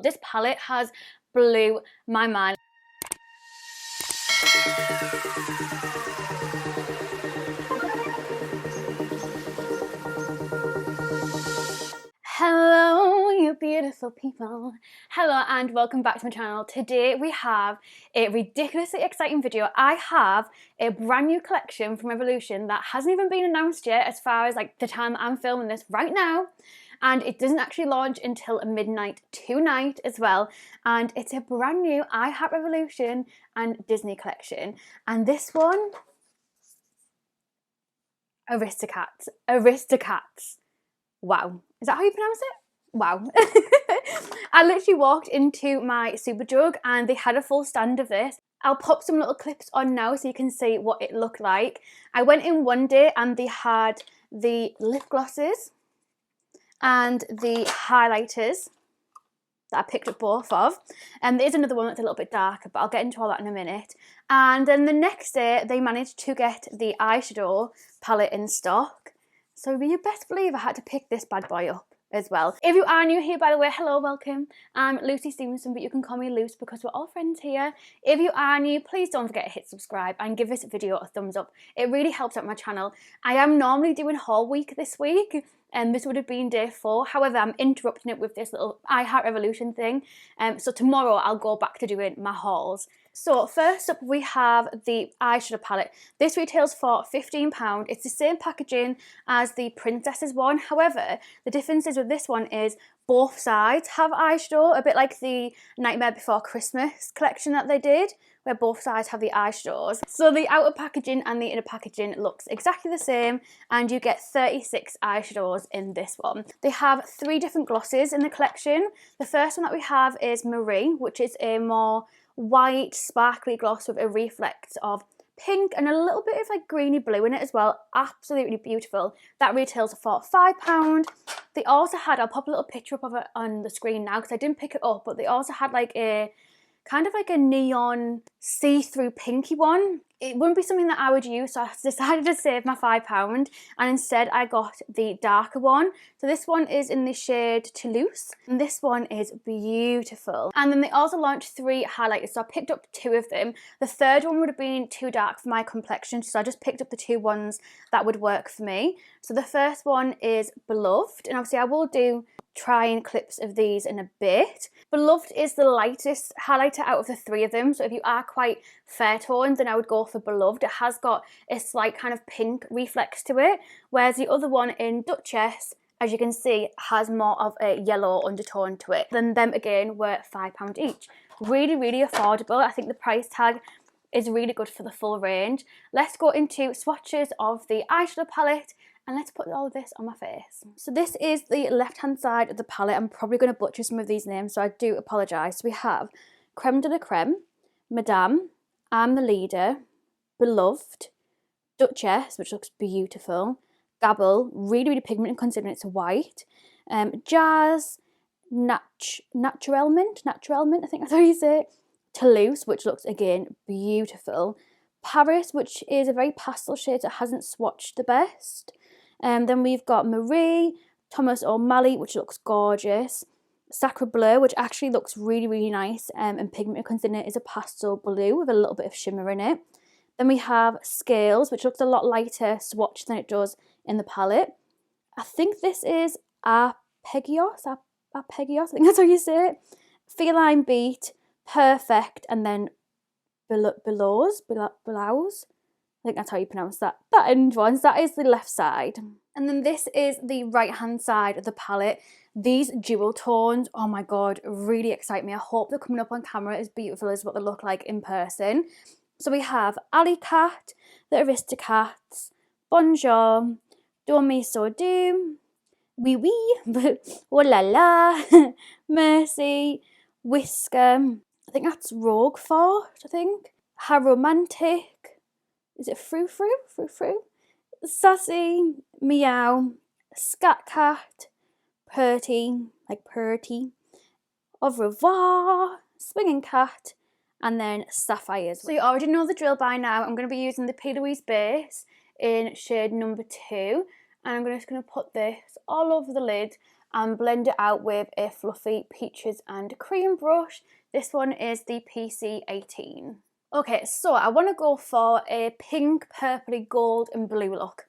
this palette has blew my mind. Hello you beautiful people. Hello and welcome back to my channel. Today we have a ridiculously exciting video. I have a brand new collection from Revolution that hasn't even been announced yet as far as like the time I'm filming this right now, and it doesn't actually launch until midnight tonight as well, and it's a brand new I Heart Revolution and Disney collection. And this one, Aristocats. Wow. Is that how you pronounce it? Wow. I literally walked into my superdrug and they had a full stand of this. I'll pop some little clips on now so you can see what it looked like. I went in one day and they had the lip glosses and the highlighters that I picked up both of. And there's another one that's a little bit darker, but I'll get into all that in a minute. And then the next day they managed to get the eyeshadow palette in stock. So you best believe I had to pick this bad boy up as well. If you are new here, by the way, hello, welcome. I'm Lucy Stephenson, but you can call me Luce because we're all friends here. If you are new, please don't forget to hit subscribe and give this video a thumbs up. It really helps out my channel. I am normally doing haul week this week, and this would have been day 4. However, I'm interrupting it with this little I Heart Revolution thing. So tomorrow I'll go back to doing my hauls. So first up we have the eyeshadow palette. This retails for £15. It's the same packaging as the Princesses one. However, the difference is with this one is both sides have eyeshadow, a bit like the Nightmare Before Christmas collection that they did, where both sides have the eyeshadows. So the outer packaging and the inner packaging looks exactly the same, and you get 36 eyeshadows in this one. They have 3 different glosses in the collection. The first one that we have is Marie, which is a more white sparkly gloss with a reflect of pink and a little bit of like greeny blue in it as well. Absolutely beautiful. That retails for £5. They also had, I'll pop a little picture up of it on the screen now because I didn't pick it up, but they also had like a kind of like a neon see-through pinky one. It wouldn't be something that I would use, so I decided to save my £5 and instead I got the darker one. So this one is in the shade Toulouse and this one is beautiful. And then they also launched 3 highlighters, so I picked up 2 of them. The third one would have been too dark for my complexion, so I just picked up the 2 ones that would work for me. So the first one is Beloved, and obviously I will do trying clips of these in a bit. Beloved is the lightest highlighter out of the 3 of them, so if you are quite fair toned then I would go for Beloved. It has got a slight kind of pink reflex to it, whereas the other one in Duchess, as you can see, has more of a yellow undertone to it. Then them again were £5 each. Really, really affordable. I think the price tag is really good for the full range. Let's go into swatches of the eyeshadow palette and let's put all of this on my face. So this is the left hand side of the palette. I'm probably going to butcher some of these names, so I do apologise. So we have Creme de la Creme, Madame, I'm the Leader, Beloved, Duchess, which looks beautiful, Gabble, really, really pigmented considering it's white, Jazz, Naturellement, I think that's how you say it, Toulouse, which looks again beautiful, Paris, which is a very pastel shade, so it hasn't swatched the best. Then we've got Marie, Thomas O'Malley, which looks gorgeous, Sacre Bleu, which actually looks really, really nice and pigmented considering it is a pastel blue with a little bit of shimmer in it. Then we have Scales, which looks a lot lighter swatch than it does in the palette. I think this is Arpeggios, I think that's how you say it. Feline Beat, Perfect, and then Belows, I think that's how you pronounce that end one. So that is the left side. And then this is the right hand side of the palette. These jewel tones, oh my god, really excite me. I hope they're coming up on camera as beautiful as what they look like in person. So we have Alley Cat, the Aristocats, Bonjour, Do Me So Do, Oui Oui, Oh La La, Mercy, Whisker, I think that's Roquefort, I think, How Romantic, is it Frou Frou, Sassy, Meow, Scat Cat, Purty, like Purty, Au Revoir, Swinging Cat, and then Sapphires. So you already know the drill by now. I'm going to be using the P. Louise base in shade number 2, and I'm just going to put this all over the lid and blend it out with a fluffy peaches and cream brush. This one is the PC18. Okay, so I want to go for a pink, purpley, gold and blue look.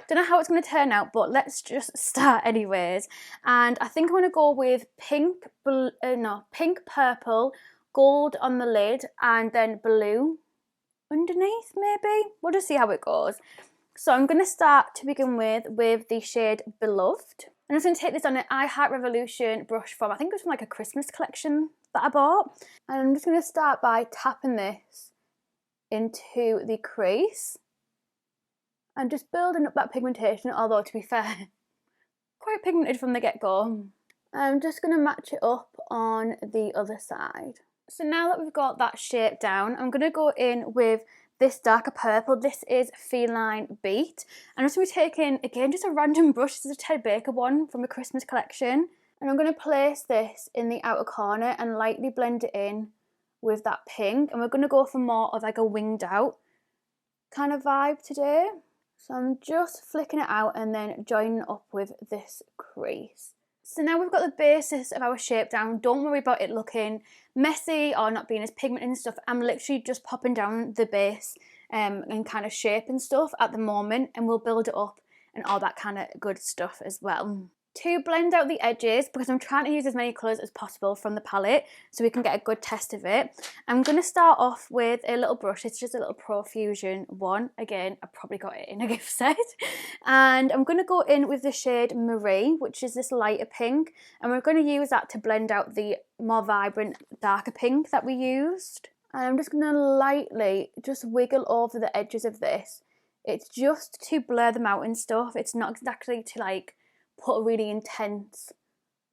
Don't know how it's going to turn out, but let's just start anyways. And I think I'm going to go with pink, purple, gold on the lid, and then blue underneath maybe. We'll just see how it goes. So I'm going to start to begin with the shade Beloved. I'm just going to take this on an I Heart Revolution brush from, I think it was from like a Christmas collection that I bought. And I'm just going to start by tapping this into the crease and just building up that pigmentation, although to be fair, quite pigmented from the get-go. I'm just going to match it up on the other side. So now that we've got that shape down, I'm going to go in with this darker purple. This is Feline Beat. I'm just going to be taking, again, just a random brush. This is a Ted Baker one from a Christmas collection. And I'm going to place this in the outer corner and lightly blend it in with that pink. And we're going to go for more of like a winged out kind of vibe today. So I'm just flicking it out and then joining it up with this crease. So now we've got the basis of our shape down. Don't worry about it looking messy or not being as pigmented and stuff. I'm literally just popping down the base and kind of shape and stuff at the moment, and we'll build it up and all that kind of good stuff as well. To blend out the edges, because I'm trying to use as many colours as possible from the palette so we can get a good test of it, I'm going to start off with a little brush. It's just a little Profusion one. Again, I probably got it in a gift set. And I'm going to go in with the shade Marie, which is this lighter pink, and we're going to use that to blend out the more vibrant darker pink that we used. And I'm just going to lightly just wiggle over the edges of this. It's just to blur them out and stuff. It's not exactly to like put a really intense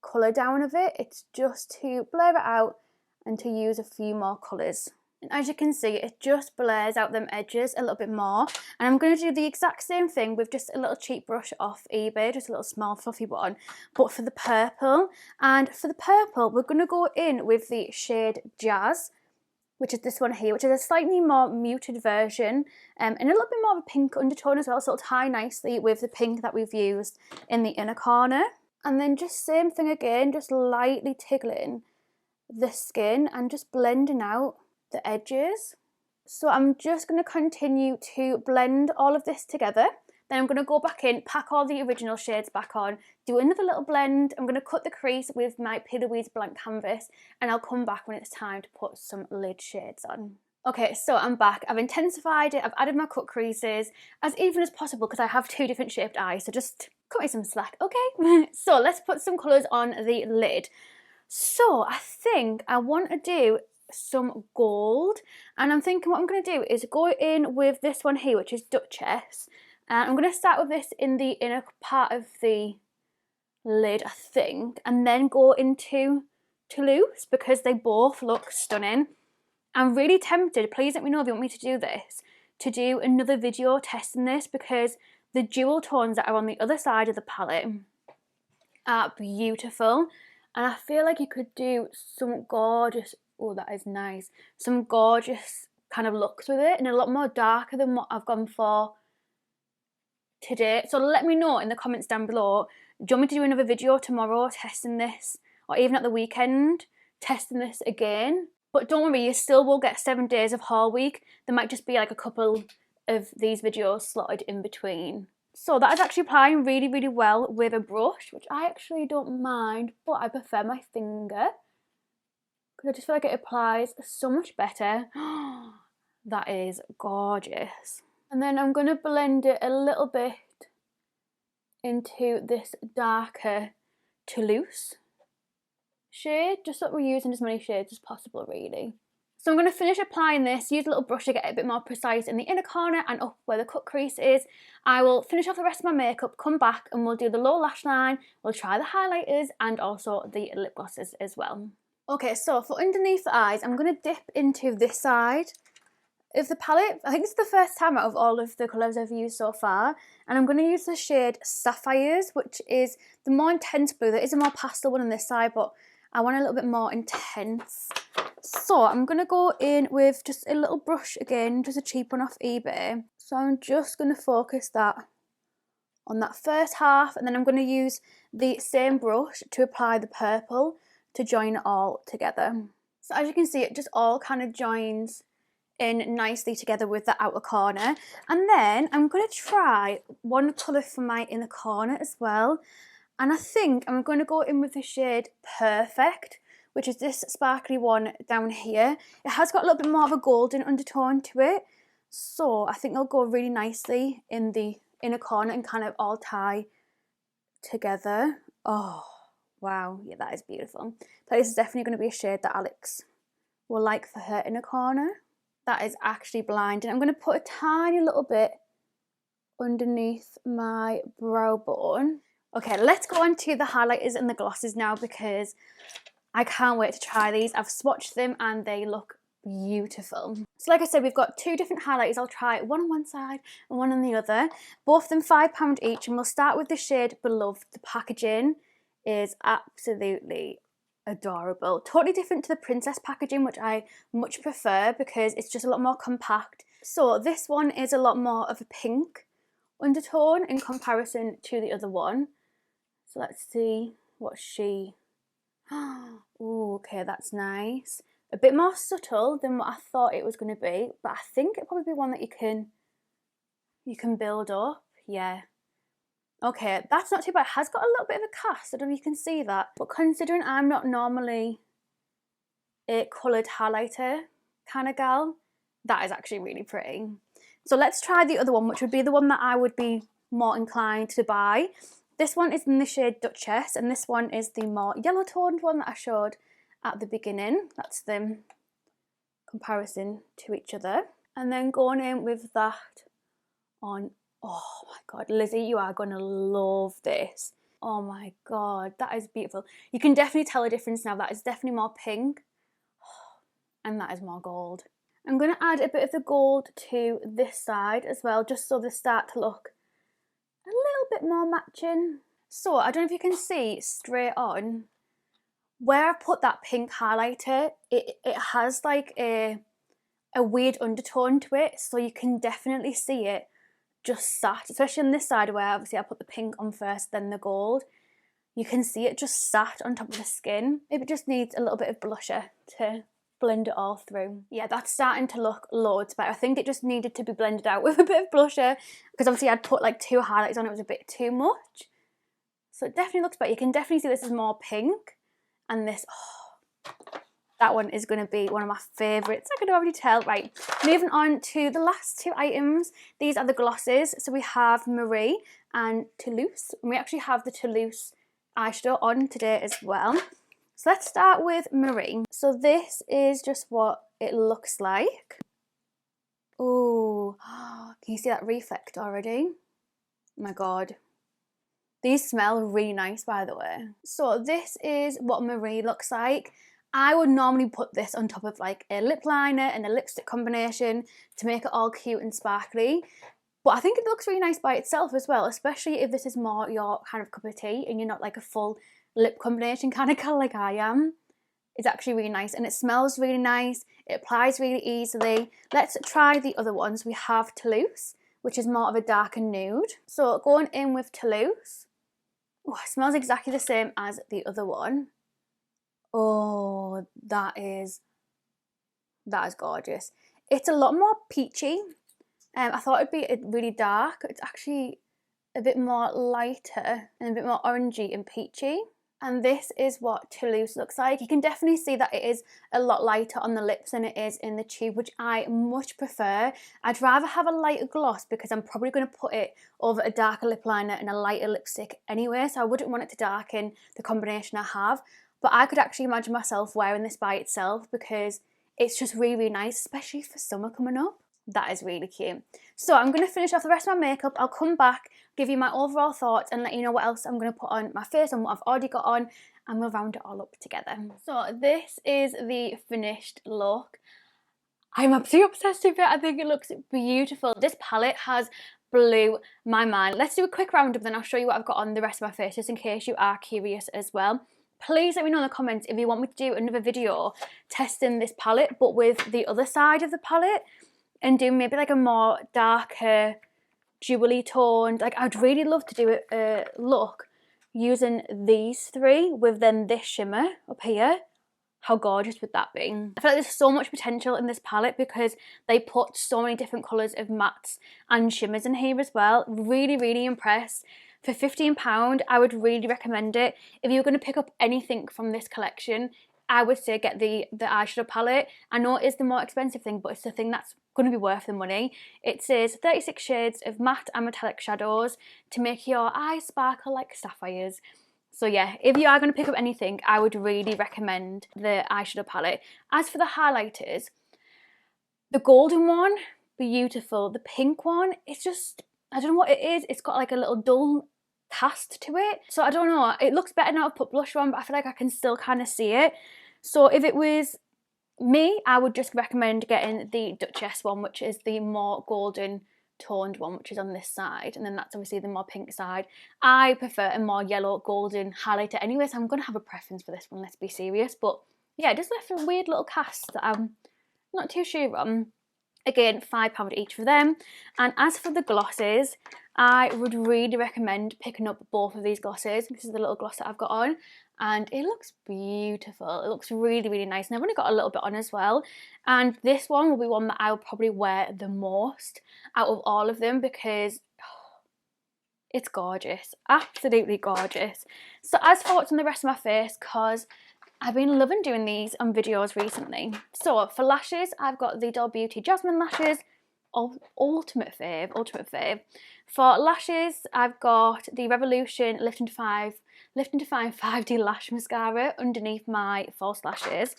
colour down of it. It's just to blur it out and to use a few more colours. And as you can see, it just blurs out them edges a little bit more. And I'm going to do the exact same thing with just a little cheap brush off eBay, just a little small fluffy one, but for the purple. And for the purple, we're going to go in with the shade Jazz, which is this one here, which is a slightly more muted version and a little bit more of a pink undertone as well, so it'll tie nicely with the pink that we've used in the inner corner. And then just same thing again, just lightly tickling the skin and just blending out the edges. So I'm just going to continue to blend all of this together. Then I'm going to go back in, pack all the original shades back on, do another little blend. I'm going to cut the crease with my P. Louise blank canvas, and I'll come back when it's time to put some lid shades on. Okay, so I'm back. I've intensified it. I've added my cut creases as even as possible because I have two different shaped eyes, so just cut me some slack, okay? So let's put some colours on the lid. So I think I want to do some gold, and I'm thinking what I'm going to do is go in with this one here, which is Duchess. And I'm going to start with this in the inner part of the lid, I think, and then go into Toulouse because they both look stunning. I'm really tempted, please let me know if you want me to do this, to do another video testing this because the jewel tones that are on the other side of the palette are beautiful. And I feel like you could do some gorgeous, oh that is nice, some gorgeous kind of looks with it and a lot more darker than what I've gone for today. So let me know in the comments down below, do you want me to do another video tomorrow testing this, or even at the weekend testing this again? But don't worry, you still will get 7 days of haul week. There might just be like a couple of these videos slotted in between. So that is actually applying really, really well with a brush, which I actually don't mind, but I prefer my finger because I just feel like it applies so much better. That is gorgeous. And then I'm going to blend it a little bit into this darker Toulouse shade, just so that we're using as many shades as possible really. So I'm going to finish applying this, use a little brush to get it a bit more precise in the inner corner and up where the cut crease is. I will finish off the rest of my makeup, come back and we'll do the lower lash line, we'll try the highlighters and also the lip glosses as well. Okay, so for underneath the eyes, I'm going to dip into this side of the palette. I think it's the first time out of all of the colours I've used so far, and I'm going to use the shade Sapphires, which is the more intense blue. There is a more pastel one on this side, but I want a little bit more intense. So I'm going to go in with just a little brush again, just a cheap one off eBay. So I'm just going to focus that on that first half, and then I'm going to use the same brush to apply the purple to join it all together. So as you can see, it just all kind of joins in nicely together with the outer corner. And then I'm going to try one colour for my inner corner as well. And I think I'm going to go in with the shade Perfect, which is this sparkly one down here. It has got a little bit more of a golden undertone to it, so I think it'll go really nicely in the inner corner and kind of all tie together. Oh, wow, yeah, that is beautiful. But this is definitely going to be a shade that Alex will like for her inner corner. That is actually blinding. I'm going to put a tiny little bit underneath my brow bone. Okay, let's go on to the highlighters and the glosses now, because I can't wait to try these. I've swatched them and they look beautiful. So like I said, we've got two different highlighters. I'll try one on one side and one on the other. Both of them £5 each, and we'll start with the shade Beloved. The packaging is absolutely adorable. Totally different to the Princess packaging, which I much prefer because it's just a lot more compact. So this one is a lot more of a pink undertone in comparison to the other one. So let's see what she... Oh, okay, that's nice. A bit more subtle than what I thought it was going to be, but I think it'll probably be one that you can build up. Yeah. Okay, that's not too bad. It has got a little bit of a cast. I don't know if you can see that. But considering I'm not normally a coloured highlighter kind of gal, that is actually really pretty. So let's try the other one, which would be the one that I would be more inclined to buy. This one is in the shade Duchess, and this one is the more yellow toned one that I showed at the beginning. That's the comparison to each other. And then going in with that on, oh my God, Lizzie, you are gonna love this. Oh my God, that is beautiful. You can definitely tell a difference now. That is definitely more pink, and that is more gold. I'm gonna add a bit of the gold to this side as well, just so they start to look a little bit more matching. So I don't know if you can see straight on where I put that pink highlighter, it has like a weird undertone to it, so you can definitely see it just sat, especially on this side where obviously I put the pink on first, then the gold. You can see it just sat on top of the skin. Maybe it just needs a little bit of blusher to blend it all through. Yeah, that's starting to look loads better. I think it just needed to be blended out with a bit of blusher, because obviously I'd put like 2 highlights on, it was a bit too much. So it definitely looks better. You can definitely see this is more pink, and this, oh, that one is going to be one of my favourites. I can already tell. Right, moving on to the last 2 items. These are the glosses. So we have Marie and Toulouse, and we actually have the Toulouse eyeshadow on today as well. So let's start with Marie. So this is just what it looks like. Oh, can you see that reflect already? Oh my God. These smell really nice, by the way. So this is what Marie looks like. I would normally put this on top of like a lip liner and a lipstick combination to make it all cute and sparkly. But I think it looks really nice by itself as well, especially if this is more your kind of cup of tea and you're not like a full lip combination kind of girl like I am. It's actually really nice, and it smells really nice. It applies really easily. Let's try the other ones. We have Toulouse, which is more of a darker nude. So going in with Toulouse, oh, it smells exactly the same as the other one. Oh, that is gorgeous. It's a lot more peachy. I thought it'd be really dark. It's actually a bit more lighter and a bit more orangey and peachy. And this is what Toulouse looks like. You can definitely see that it is a lot lighter on the lips than it is in the tube, which I much prefer. I'd rather have a lighter gloss because I'm probably going to put it over a darker lip liner and a lighter lipstick anyway, so I wouldn't want it to darken the combination I have. But I could actually imagine myself wearing this by itself because it's just really, really nice, especially for summer coming up. That is really cute. So I'm going to finish off the rest of my makeup. I'll come back, give you my overall thoughts and let you know what else I'm going to put on my face and what I've already got on, and we'll round it all up together. So this is the finished look. I'm absolutely obsessed with it. I think it looks beautiful. This palette has blew my mind. Let's do a quick roundup, then I'll show you what I've got on the rest of my face, just in case you are curious as well. Please let me know in the comments if you want me to do another video testing this palette, but with the other side of the palette, and do maybe like a more darker jewelry toned. Like, I'd really love to do a look using these three with then this shimmer up here. How gorgeous would that be? I feel like there's so much potential in this palette because they put so many different colours of mattes and shimmers in here as well. Really, really impressed. For £15, I would really recommend it. If you're going to pick up anything from this collection, I would say get the eyeshadow palette. I know it is the more expensive thing, but it's the thing that's going to be worth the money. It says 36 shades of matte and metallic shadows to make your eyes sparkle like sapphires. So yeah, if you are going to pick up anything, I would really recommend the eyeshadow palette. As for the highlighters, the golden one, beautiful. The pink one, it's just, I don't know what it is. It's got like a little dull cast to it. So I don't know, it looks better now I've put blush on, but I feel like I can still kind of see it. So if it was me, I would just recommend getting the Duchess one, which is the more golden toned one, which is on this side, and then that's obviously the more pink side. I prefer a more yellow golden highlighter anyway, so I'm going to have a preference for this one, let's be serious. But yeah, it just left a weird little cast that I'm not too sure on. Again, £5 each for them. And as for the glosses, I would really recommend picking up both of these glosses. This is the little gloss that I've got on, and it looks beautiful. It looks really, really nice, and I've only got a little bit on as well. And this one will be one that I'll probably wear the most out of all of them because it's gorgeous, absolutely gorgeous. So as for what's on the rest of my face, because I've been loving doing these on videos recently. So for lashes, I've got the Doll Beauty Jasmine lashes, ultimate fave. For lashes, I've got the Revolution Lift and Define 5D Lash Mascara underneath my false lashes.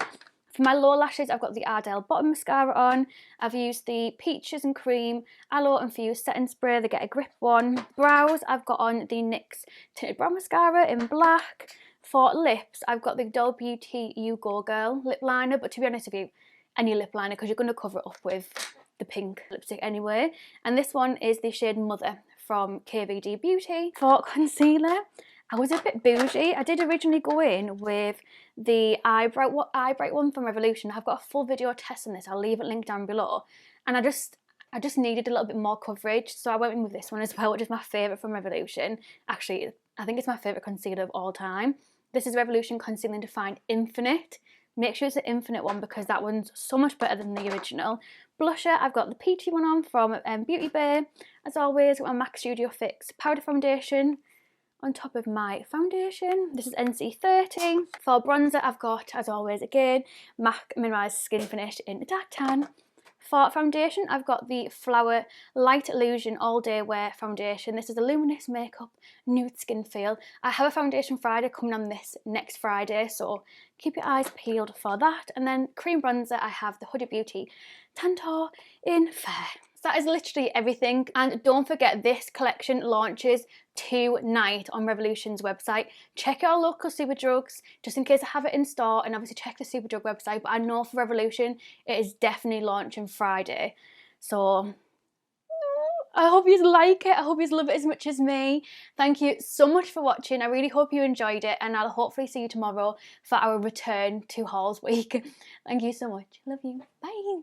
For my lower lashes, I've got the Ardell Bottom Mascara on. I've used the Peaches and Cream Aloe Infused Setting Spray, the Get a Grip one. Brows, I've got on the NYX Tinted Brow Mascara in black. For lips, I've got the Doll Beauty You Go Girl lip liner, but to be honest with you, any lip liner, because you're going to cover it up with the pink lipstick anyway. And this one is the shade Mother from KVD Beauty. For concealer, I was a bit bougie. I did originally go in with the eye bright one from Revolution. I've got a full video test on this. I'll leave it linked down below. And I just needed a little bit more coverage, so I went in with this one as well, which is my favourite from Revolution. Actually, I think it's my favourite concealer of all time. This is Revolution Concealing Define Infinite. Make sure it's the Infinite one because that one's so much better than the original. Blusher, I've got the peachy one on from Beauty Bay. As always, got my MAC Studio Fix powder foundation on top of my foundation. This is NC30. For bronzer, I've got, as always again, MAC Minimised Skin Finish in Dark Tan. For foundation, I've got the Flower Light Illusion All Day Wear Foundation. This is a luminous makeup nude skin feel. I have a foundation Friday coming on this next Friday, so keep your eyes peeled for that. And then cream bronzer, I have the Huda Beauty Tantour in Fair. So that is literally everything. And don't forget, this collection launches tonight on Revolution's website. Check your local Superdrugs just in case I have it in store, and obviously check the Superdrug website. But I know for Revolution it is definitely launching Friday. So I hope you like it. I hope you love it as much as me. Thank you so much for watching. I really hope you enjoyed it, and I'll hopefully see you tomorrow for our return to hauls week. Thank you so much. Love you. Bye.